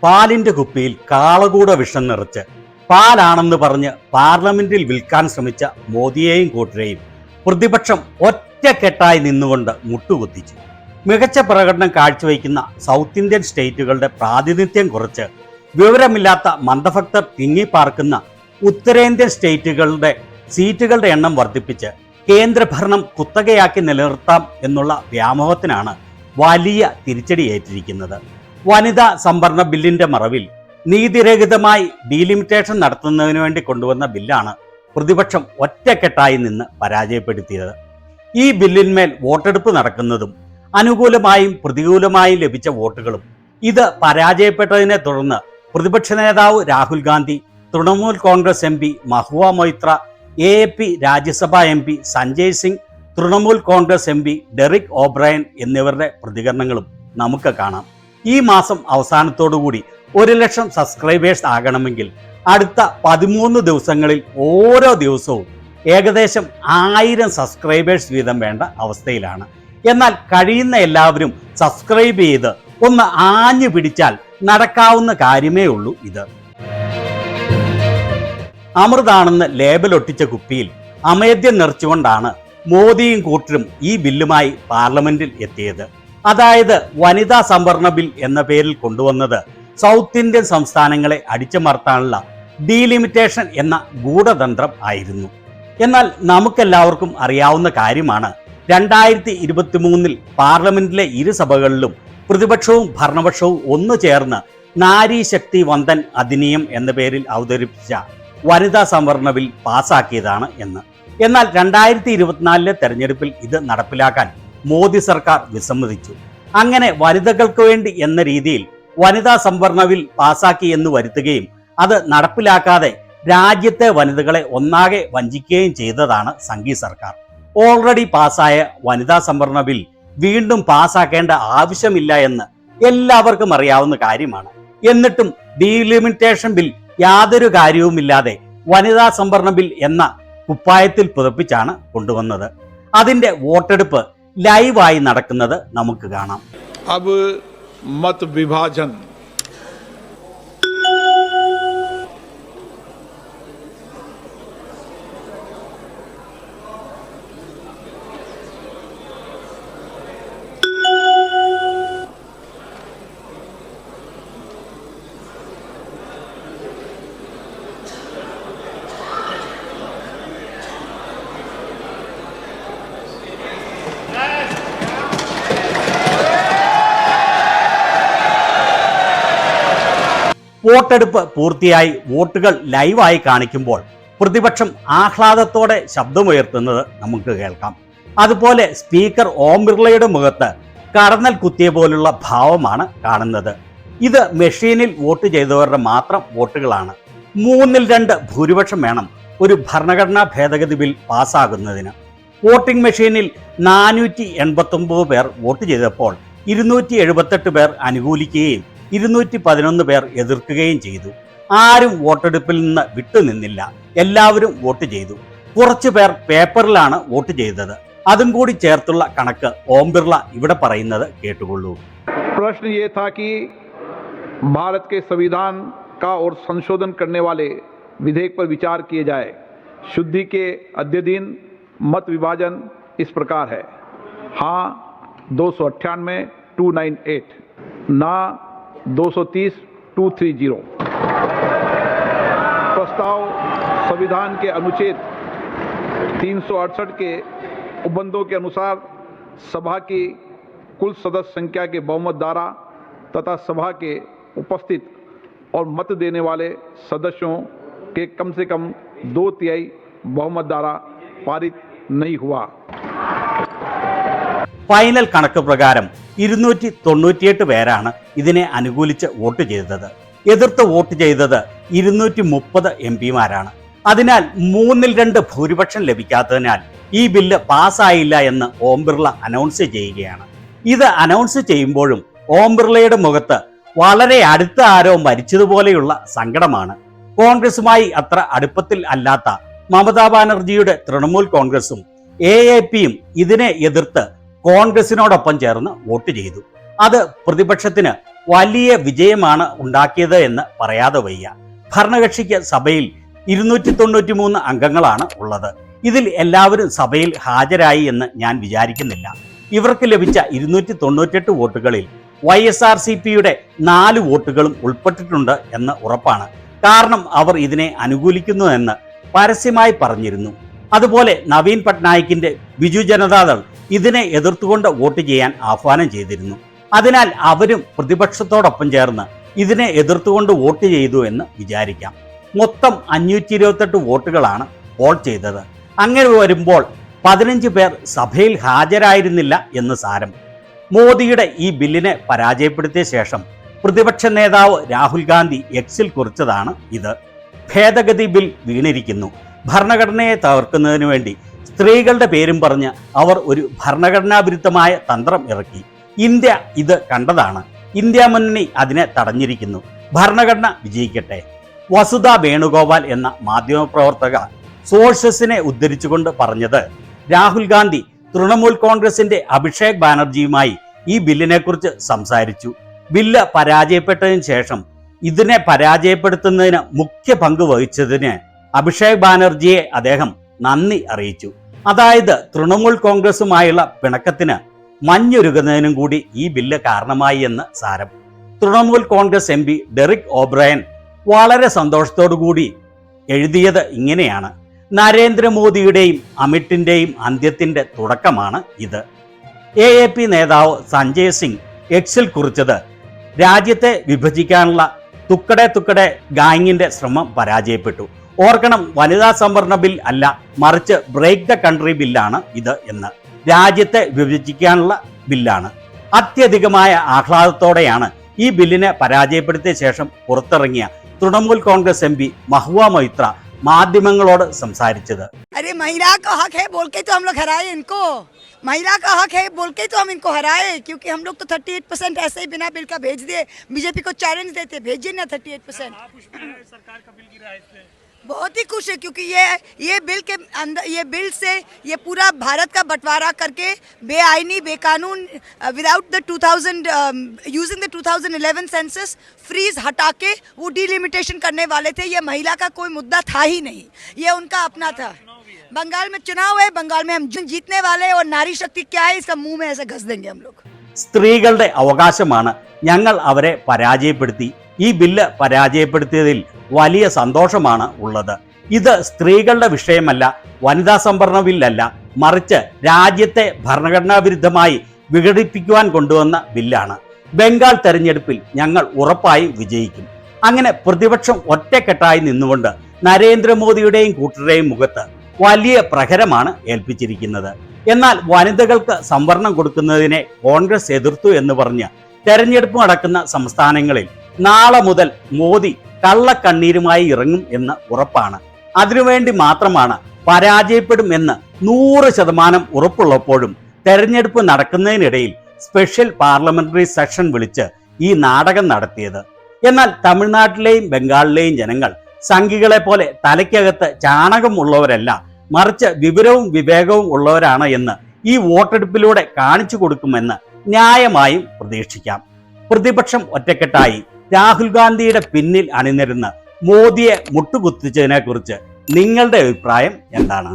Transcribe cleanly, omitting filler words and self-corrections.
പാലിന്റെ കുപ്പിയിൽ കാളകൂട വിഷം നിറച്ച് പാലാണെന്ന് പറഞ്ഞ് പാർലമെന്റിൽ വിൽക്കാൻ ശ്രമിച്ച മോദിയെയും കൂട്ടരെയും പ്രതിപക്ഷം ഒറ്റക്കെട്ടായി നിന്നുകൊണ്ട് മുട്ടുകുത്തിച്ചു. മികച്ച പ്രകടനം കാഴ്ചവെക്കുന്ന സൗത്ത് ഇന്ത്യൻ സ്റ്റേറ്റുകളുടെ പ്രാതിനിധ്യം കുറച്ച് വിവരമില്ലാത്ത മന്ദഭക്തർ തിങ്ങിപ്പാർക്കുന്ന ഉത്തരേന്ത്യൻ സ്റ്റേറ്റുകളുടെ സീറ്റുകളുടെ എണ്ണം വർദ്ധിപ്പിച്ച് കേന്ദ്രഭരണം കുത്തകയാക്കി നിലനിർത്താം എന്നുള്ള വ്യാമോഹത്തിനാണ് വലിയ തിരിച്ചടിയേറ്റിരിക്കുന്നത്. വനിതാ സംവരണ ബില്ലിന്റെ മറവിൽ നീതിരഹിതമായി ഡീലിമിറ്റേഷൻ നടത്തുന്നതിന് വേണ്ടി കൊണ്ടുവന്ന ബില്ലാണ് പ്രതിപക്ഷം ഒറ്റക്കെട്ടായി നിന്ന് പരാജയപ്പെടുത്തിയത്. ഈ ബില്ലിന്മേൽ വോട്ടെടുപ്പ് നടക്കുന്നതും അനുകൂലമായും പ്രതികൂലമായും ലഭിച്ച വോട്ടുകളും ഇത് പരാജയപ്പെട്ടതിനെ തുടർന്ന് പ്രതിപക്ഷ നേതാവ് Rahul Gandhi, Trinamool Congress MP Mahua Moitra, AAP Rajya Sabha MP Sanjay Singh, Trinamool Congress MP Derek O'Brien എന്നിവരുടെ പ്രതികരണങ്ങളും നമുക്ക് കാണാം. ഈ മാസം അവസാനത്തോടുകൂടി 1 ലക്ഷം സബ്സ്ക്രൈബേഴ്സ് ആകണമെങ്കിൽ അടുത്ത 13 ദിവസങ്ങളിൽ ഓരോ ദിവസവും ഏകദേശം 1000 സബ്സ്ക്രൈബേഴ്സ് വീതം വേണ്ട അവസ്ഥയിലാണ്. എന്നാൽ കഴിയുന്ന എല്ലാവരും സബ്സ്ക്രൈബ് ചെയ്ത് ഒന്ന് ആഞ്ഞു പിടിച്ചാൽ നടക്കാവുന്ന കാര്യമേ ഉള്ളൂ. ഇത് അമൃതാണെന്ന് ലേബൽ ഒട്ടിച്ച കുപ്പിയിൽ അമേദ്യം നിറച്ചുകൊണ്ടാണ് മോദിയും കൂട്ടരും ഈ ബില്ലുമായി പാർലമെന്റിൽ എത്തിയത്. അതായത് വനിതാ സംവരണ ബിൽ എന്ന പേരിൽ കൊണ്ടുവന്നത് സൗത്ത് ഇന്ത്യൻ സംസ്ഥാനങ്ങളെ അടിച്ചമർത്താനുള്ള ഡീലിമിറ്റേഷൻ എന്ന ഗൂഢതന്ത്രം ആയിരുന്നു. എന്നാൽ നമുക്കെല്ലാവർക്കും അറിയാവുന്ന കാര്യമാണ് 2023 പാർലമെന്റിലെ ഇരുസഭകളിലും പ്രതിപക്ഷവും ഭരണപക്ഷവും ഒന്നു ചേർന്ന് നാരി ശക്തി വന്ദൻ അധിനിയം എന്ന പേരിൽ അവതരിപ്പിച്ച വനിതാ സംവരണ ബിൽ പാസാക്കിയതാണ് എന്ന്. എന്നാൽ 2024 തെരഞ്ഞെടുപ്പിൽ ഇത് നടപ്പിലാക്കാൻ മോദി സർക്കാർ വിസമ്മതിച്ചു. അങ്ങനെ വനിതകൾക്ക് വേണ്ടി എന്ന രീതിയിൽ വനിതാ സംവരണ ബിൽ പാസാക്കി എന്ന് വരുത്തുകയും അത് നടപ്പിലാക്കാതെ രാജ്യത്തെ വനിതകളെ ഒന്നാകെ വഞ്ചിക്കുകയും ചെയ്തതാണ് സംഘി സർക്കാർ. ഓൾറെഡി പാസ്സായ വനിതാ സംവരണ ബിൽ വീണ്ടും പാസ്സാക്കേണ്ട ആവശ്യമില്ല എന്ന് എല്ലാവർക്കും അറിയാവുന്ന കാര്യമാണ്. എന്നിട്ടും ഡീലിമിറ്റേഷൻ ബിൽ യാതൊരു കാര്യവുമില്ലാതെ വനിതാ സംവരണ ബിൽ എന്ന കുപ്പായത്തിൽ പുതപ്പിച്ചാണ് കൊണ്ടുവന്നത്. അതിന്റെ വോട്ടെടുപ്പ് ലൈവായി നടക്കുന്നത് നമുക്ക് കാണാം. अब मत विभाजन വോട്ടെടുപ്പ് പൂർത്തിയായി വോട്ടുകൾ ലൈവായി കാണിക്കുമ്പോൾ പ്രതിപക്ഷം ആഹ്ലാദത്തോടെ ശബ്ദമുയർത്തുന്നത് നമുക്ക് കേൾക്കാം. അതുപോലെ സ്പീക്കർ ഓം ബിർളയുടെ മുഖത്ത് കടന്നൽ കുത്തിയ പോലുള്ള ഭാവമാണ് കാണുന്നത്. ഇത് മെഷീനിൽ വോട്ട് ചെയ്തവരുടെ മാത്രം വോട്ടുകളാണ്. 2/3 ഭൂരിപക്ഷം വേണം ഒരു ഭരണഘടനാ ഭേദഗതി ബിൽ പാസ്സാകുന്നതിന്. വോട്ടിംഗ് മെഷീനിൽ 489 പേർ വോട്ട് ചെയ്തപ്പോൾ 278 പേർ അനുകൂലിക്കുകയും 211 പേർ എതിർക്കുകയും ചെയ്തു. ആരും വോട്ടെടുപ്പിൽ നിന്ന് വിട്ടുനിന്നില്ല. എല്ലാവരും വോട്ട് ചെയ്തു. കുറച്ചു പേർ പേപ്പറിലാണ് വോട്ട് ചെയ്തത്. അതും കൂടി ചേർത്തുള്ള കണക്ക് ഓം ബിർള ഇവിടെ പറയുന്നത് കേട്ടുകൊള്ളൂ. प्रश्न ये था कि भारत के संविधान का और संशोधन करने वाले विधेयक पर विचार किए जाए. शुद्धि के अद्यतन मत विभाजन इस प्रकार है: हाँ 298 298, ना 230 230. प्रस्ताव संविधान के अनुच्छेद 368 के उपबंधों के अनुसार सभा की कुल सदस्य संख्या के बहुमत द्वारा तथा सभा के उपस्थित और मत देने वाले सदस्यों के कम से कम 2/3 बहुमत द्वारा पारित नहीं हुआ. ഫൈനൽ കണക്ക് പ്രകാരം 298 പേരാണ് ഇതിനെ അനുകൂലിച്ച് വോട്ട് ചെയ്തത്. എതിർത്ത് വോട്ട് ചെയ്തത് 230 MP-മാരാണ്. അതിനാൽ 2/3 ഭൂരിപക്ഷം ലഭിക്കാത്തതിനാൽ ഈ ബില്ല് പാസ്സായില്ല എന്ന് ഓം ബിർള അനൗൺസ് ചെയ്യുകയാണ്. ഇത് അനൗൺസ് ചെയ്യുമ്പോഴും ഓം ബിർളയുടെ മുഖത്ത് വളരെ അടുത്ത ആരോ മരിച്ചതുപോലെയുള്ള സങ്കടമാണ്. കോൺഗ്രസുമായി അത്ര അടുപ്പത്തിൽ അല്ലാത്ത മമതാ ബാനർജിയുടെ തൃണമൂൽ കോൺഗ്രസും AAPയും ഇതിനെ എതിർത്ത് കോൺഗ്രസിനോടൊപ്പം ചേർന്ന് വോട്ട് ചെയ്തു. അത് പ്രതിപക്ഷത്തിന് വലിയ വിജയമാണ് ഉണ്ടാക്കിയത് എന്ന് പറയാതെ വയ്യ. ഭരണകക്ഷിക്ക് സഭയിൽ 293 അംഗങ്ങളാണ് ഉള്ളത്. ഇതിൽ എല്ലാവരും സഭയിൽ ഹാജരായി എന്ന് ഞാൻ വിചാരിക്കുന്നില്ല. ഇവർക്ക് ലഭിച്ച 298 വോട്ടുകളിൽ YSRCPയുടെ 4 വോട്ടുകളും ഉൾപ്പെട്ടിട്ടുണ്ട് എന്ന് ഉറപ്പാണ്. കാരണം അവർ ഇതിനെ അനുകൂലിക്കുന്നു എന്ന് പരസ്യമായി പറഞ്ഞിരുന്നു. അതുപോലെ നവീൻ പട്നായിക്കിന്റെ ബിജു ജനതാദൾ ഇതിനെ എതിർത്തുകൊണ്ട് വോട്ട് ചെയ്യാൻ ആഹ്വാനം ചെയ്തിരുന്നു. അതിനാൽ അവരും പ്രതിപക്ഷത്തോടൊപ്പം ചേർന്ന് ഇതിനെ എതിർത്തുകൊണ്ട് വോട്ട് ചെയ്തു എന്ന് വിചാരിക്കാം. മൊത്തം 528 വോട്ടുകളാണ് പോൾ ചെയ്തത്. അങ്ങനെ വരുമ്പോൾ 15 പേർ സഭയിൽ ഹാജരായിരുന്നില്ല എന്ന് സാരം. മോദിയുടെ ഈ ബില്ലിനെ പരാജയപ്പെടുത്തിയ ശേഷം പ്രതിപക്ഷ നേതാവ് രാഹുൽ ഗാന്ധി എക്സിൽ കുറിച്ചതാണ് ഇത്. ഭേദഗതി ബിൽ വീണിരിക്കുന്നു. ഭരണഘടനയെ തകർക്കുന്നതിന് വേണ്ടി സ്ത്രീകളുടെ പേരും പറഞ്ഞ് അവർ ഒരു ഭരണഘടനാ വിരുദ്ധമായ തന്ത്രം ഇറക്കി. ഇന്ത്യ ഇത് കണ്ടതാണ്. ഇന്ത്യ മുന്നണി അതിനെ തടഞ്ഞിരിക്കുന്നു. ഭരണഘടന വിജയിക്കട്ടെ. വസുധ വേണുഗോപാൽ എന്ന മാധ്യമപ്രവർത്തക സോഴ്സസിനെ ഉദ്ധരിച്ചുകൊണ്ട് പറഞ്ഞത്, രാഹുൽ ഗാന്ധി തൃണമൂൽ കോൺഗ്രസിന്റെ അഭിഷേക് ബാനർജിയുമായി ഈ ബില്ലിനെ കുറിച്ച് സംസാരിച്ചു. ബില്ല് പരാജയപ്പെട്ടതിന് ശേഷം ഇതിനെ പരാജയപ്പെടുത്തുന്നതിന് മുഖ്യ പങ്ക് വഹിച്ചതിന് അഭിഷേക് ബാനർജിയെ അദ്ദേഹം നന്ദി അറിയിച്ചു. അതായത് തൃണമൂൽ കോൺഗ്രസുമായുള്ള പിണക്കത്തിന് മഞ്ഞൊരുകുന്നതിനും കൂടി ഈ ബില്ല് കാരണമായി എന്ന് സാരം. തൃണമൂൽ കോൺഗ്രസ് MP ഡെറിക് ഓബ്രയൻ വളരെ സന്തോഷത്തോടു കൂടി എഴുതിയത് ഇങ്ങനെയാണ്: നരേന്ദ്രമോദിയുടെയും അമിറ്റിന്റെയും അന്ത്യത്തിന്റെ തുടക്കമാണ് ഇത്. AAP നേതാവ് സഞ്ജയ് സിംഗ് എക്സിൽ കുറിച്ചത്, രാജ്യത്തെ വിഭജിക്കാനുള്ള തുക്കടെ ഗാങ്ങിന്റെ ശ്രമം പരാജയപ്പെട്ടു. ഓർക്കണം, വനിതാ സംവരണ ബിൽ അല്ല, മറിച്ച് ബ്രേക്ക് ദ കൺട്രി ബില്ലാണ് ഇത് എന്ന്. രാജ്യത്തെ വിഭജിക്കാനുള്ള ബില്ലാണ്. അത്യധികമായ ആഹ്ലാദത്തോടെയാണ് ഈ ബില്ലിനെ പരാജയപ്പെടുത്തിയ ശേഷം പുറത്തിറങ്ങിയ തൃണമൂൽ കോൺഗ്രസ് MP മഹുവ മൊയ്ത്ര മാധ്യമങ്ങളോട് സംസാരിച്ചത്. अरे महिला का हक है बोल के तो हम लोग हराए इनको, महिला का हक है बोल के तो हम इनको हराए, क्योंकि हम लोग तो 38% ऐसे ही बिना बिल का भेज दिए। बीजेपी को चैलेंज देते, भेजिए ना 38%। सरकार का बिल गिरा है इस पे बहुत ही खुश है, क्योंकि ये बिल के अंदर, ये बिल से ये पूरा भारत का बंटवारा करके बेआईनी बेकानून without the 2000 using the 2011 census freeze हटा के वो डिलिमिटेशन करने वाले थे। ये महिला का कोई मुद्दा था ही नहीं, ये उनका अपना था। बंगाल में चुनाव है, बंगाल में हम जीतने वाले हैं, और नारी शक्ति क्या है इसका मुंह में ऐसे घस देंगे हम लोग। സ്ത്രീകളുടെ അവകാശമാണ്. ഞങ്ങൾ അവരെ പരാജയപ്പെടുത്തി. ഈ ബില്ല് പരാജയപ്പെടുത്തിയതിൽ വലിയ സന്തോഷമാണ് ഉള്ളത്. ഇത് സ്ത്രീകളുടെ വിഷയമല്ല, വനിതാ സംവരണ ബില്ലല്ല, മറിച്ച് രാജ്യത്തെ ഭരണഘടനാ വിരുദ്ധമായി വിഘടിപ്പിക്കുവാൻ കൊണ്ടുവന്ന ബില്ലാണ്. ബംഗാൾ തെരഞ്ഞെടുപ്പിൽ ഞങ്ങൾ ഉറപ്പായും വിജയിക്കും. അങ്ങനെ പ്രതിപക്ഷം ഒറ്റക്കെട്ടായി നിന്നുകൊണ്ട് നരേന്ദ്രമോദിയുടെയും കൂട്ടരുടെയും മുഖത്ത് വലിയ പ്രഹരമാണ് ഏൽപ്പിച്ചിരിക്കുന്നത്. എന്നാൽ വനിതകൾക്ക് സംവരണം കൊടുക്കുന്നതിനെ കോൺഗ്രസ് എതിർത്തു എന്ന് പറഞ്ഞ് തെരഞ്ഞെടുപ്പ് നടക്കുന്ന സംസ്ഥാനങ്ങളിൽ നാളെ മുതൽ മോദി കള്ളക്കണ്ണീരുമായി ഇറങ്ങും എന്ന് ഉറപ്പാണ്. അതിനുവേണ്ടി മാത്രമാണ് പരാജയപ്പെടും എന്ന് 100% ഉറപ്പുള്ളപ്പോഴും തെരഞ്ഞെടുപ്പ് നടക്കുന്നതിനിടയിൽ സ്പെഷ്യൽ പാർലമെന്ററി സെഷൻ വിളിച്ച് ഈ നാടകം നടത്തിയത്. എന്നാൽ തമിഴ്നാട്ടിലെയും ബംഗാളിലെയും ജനങ്ങൾ സംഘികളെ പോലെ തലയ്ക്കകത്ത് ചാണകം ഉള്ളവരല്ല, മറിച്ച് വിവരവും വിവേകവും ഉള്ളവരാണ് എന്ന് ഈ വോട്ടെടുപ്പിലൂടെ കാണിച്ചു കൊടുക്കുമെന്ന് ന്യായമായും പ്രതീക്ഷിക്കാം. പ്രതിപക്ഷം ഒറ്റക്കെട്ടായി രാഹുൽ ഗാന്ധിയുടെ പിന്നിൽ അണിനിരുന്ന് മോദിയെ മുട്ടുകുത്തിച്ചതിനെ കുറിച്ച് നിങ്ങളുടെ അഭിപ്രായം എന്താണ്?